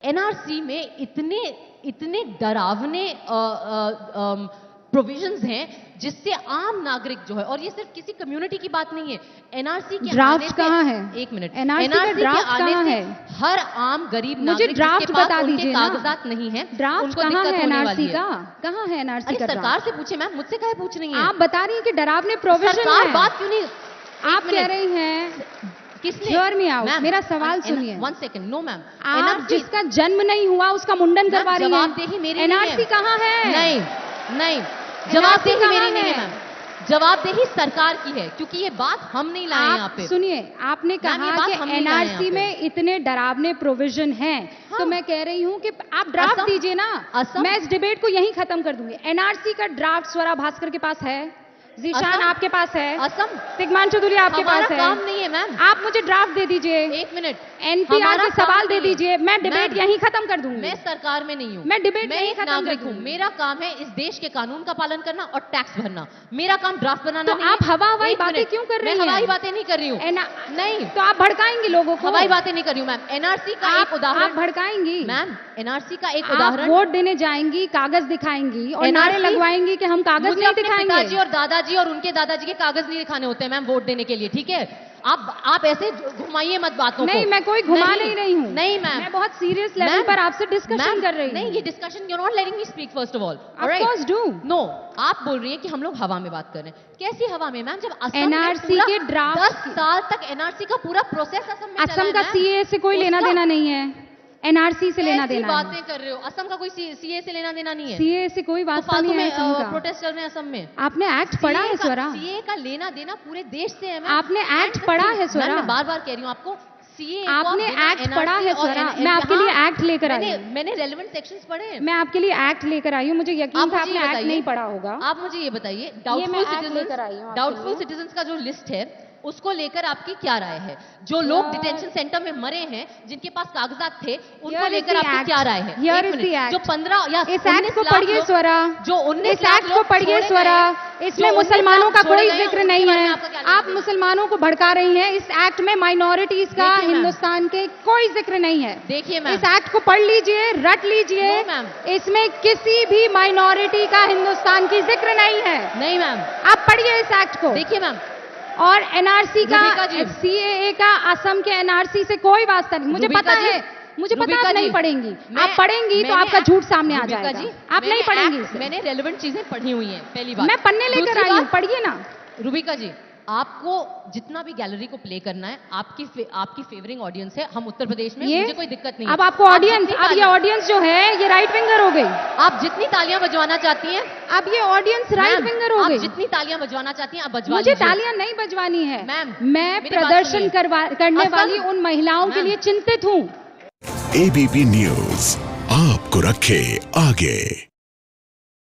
NRC में इतने डरावने प्रोविजंस हैं जिससे आम नागरिक जो है, और ये सिर्फ किसी कम्युनिटी की बात नहीं है, एनआरसी के ड्राफ्ट कहाँ है? एक मिनट, एनआरसी का ड्राफ्ट कहाँ है? हर आम गरीब मुझे नागरिक ड्राफ्ट जिसके पास बता उनके दीजिए ना, कागजात नहीं है, ड्राफ्ट उनको कहाँ दिक्कत है होने एनआरसी वाली है। का? कहाँ है एनआरसी अरे का सरकार ड्राफ्ट? से पूछे मैम, मुझसे काहे पूछ रही हैं? आप बता रही हैं कि डरावने प्रोविजन सरकार है। बात क्यों नहीं? आप कह रही हैं, किसने? Hear me out, मैम, मेरा सवाल सुनिए। 1 सेकंड, नो मैम, आप जिसका जन्म नहीं हुआ उसका मुंडन करवा रही हैं। जवाबदेही मेरी एनआरसी कहाँ है? नहीं, जवाबदेही मेरी नहीं है मैम, जवाबदेही सरकार की है, क्योंकि ये बात हम नहीं लाए यहाँ पे। सुनिए, आपने कहा कि एनआरसी में इतने डरावने प्रोविजन हैं, तो मैं कह रही हूँ कि आप ड्राफ्ट दीजिए ना। मैं इस डिबेट को यहीं खत्म कर दूंगी। एनआरसी का ड्राफ्ट स्वरा भास्कर के पास है, जीशान आपके पास है, असम तिग्मान चौधरी आपके पास है। काम नहीं है मैम, आप मुझे ड्राफ्ट दे दीजिए। एक मिनट, एनपीआर के सवाल दे दीजिए, मैं डिबेट यहीं खत्म कर दूंगी। मैं सरकार में नहीं हूँ, मैं डिबेट यहीं एक खत्म नागरिक कर हूँ। दूंगी। मेरा काम है इस देश के कानून का पालन करना और टैक्स भरना। मेरा काम ड्राफ्ट बनाना तो नहीं आप है। हवाई एक बातें मिनट, क्यों कर रही हैं? मैं हवाई बातें नहीं कर रही हूँ, नहीं, तो आप भड़काएंगी लोगों को। हवाई बातें नहीं कर रही हूँ मैम। एनआरसी का एक आप उदाहरण भड़काएंगी मैम, एनआरसी का एक आप उदाहरण। वोट देने जाएंगी, कागज दिखाएंगी और नारे NRC लगवाएंगी कि हम कागज मुझे नहीं अपने दिखाएंगे। पिताजी और दादाजी और उनके दादाजी के कागज नहीं दिखाने होते हैं मैम वोट देने के लिए, ठीक है? आप ऐसे घुमाइए मत बातों को। नहीं, मैं कोई घुमा नहीं रही हूँ। नहीं मैम, मैं बहुत सीरियस लेवल पर आपसे डिस्कशन कर रही हूँ। नहीं, ये discussion, you not letting me speak first of all. Of course do. No, आप बोल रही हैं कि हम लोग हवा में बात कर रहे हैं। कैसी हवा में मैम, जब असम एनआरसी के ड्राफ्ट 10 साल तक एनआरसी का पूरा प्रोसेस असम में असम का सीए से कोई लेना देना नहीं है, एनआरसी से लेना देना है। बातें कर रहे हो, असम का कोई सीए से लेना देना नहीं है। सीए से कोई वास्ता नहीं है असम का। प्रोटेस्ट चल रहे हैं असम में। आपने एक्ट पढ़ा है स्वरा? सीए का लेना देना पूरे देश से है मैम। आपने एक्ट पढ़ा है स्वरा? मैं बार-बार कह रही हूँ आपको, सीए आपने एक्ट पढ़ा है स्वरा? मैं आपके लिए एक्ट लेकर आई हूँ। मैंने रेलेवेंट सेक्शंस पढ़े हैं। मैं आपके लिए एक्ट लेकर आई हूँ, मुझे यकीन था आपने एक्ट नहीं पढ़ा होगा। आप मुझे ये बताइए, डाउटफुल सिटीजन्स का जो लिस्ट है उसको लेकर आपकी क्या राय है? जो लोग डिटेंशन सेंटर में मरे हैं, जिनके पास कागजात थे, उनको लेकर आपकी क्या राय है? जो 15 या इस एक्ट को पढ़िए स्वरा, जो 19 इस एक्ट को पढ़िए स्वरा, इसमें मुसलमानों का कोई जिक्र नहीं है। आप मुसलमानों को भड़का रही हैं। इस एक्ट में माइनॉरिटीज का हिंदुस्तान के कोई जिक्र नहीं है। देखिए मैम, इस एक्ट को पढ़ लीजिए, रट लीजिए। इसमें किसी भी माइनॉरिटी का हिंदुस्तान की जिक्र नहीं है। नहीं मैम, आप पढ़िए इस एक्ट को। देखिए मैम, और एनआरसी का, सीएए का असम के एनआरसी से कोई वास्ता नहीं। मुझे पता है, मुझे पता आप नहीं पढ़ेंगी। आप पढ़ेंगी तो आपका झूठ सामने आ जाएगा। आप नहीं पढ़ेंगी। मैंने रेलेवेंट चीजें पढ़ी हुई हैं, पहली बात। मैं पढ़ने लेकर आई हूँ, पढ़िए ना। रूबिका जी, आपको जितना भी गैलरी को प्ले करना है, आपकी फेवरिंग ऑडियंस है। हम उत्तर प्रदेश में, मुझे कोई दिक्कत नहीं है। अब आपको ऑडियंस, अब ये ऑडियंस जो है ये राइट विंगर हो गई। आप जितनी तालियां बजवाना चाहती हैं, अब ये ऑडियंस राइट विंगर हो गई। आप जितनी तालियां बजवाना चाहती हैं आप बजवा मुझे तालियां नहीं बजवानी है मैम। मैं प्रदर्शन करने वाली उन महिलाओं के लिए चिंतित हूँ। एबीपी न्यूज आपको रखे आगे।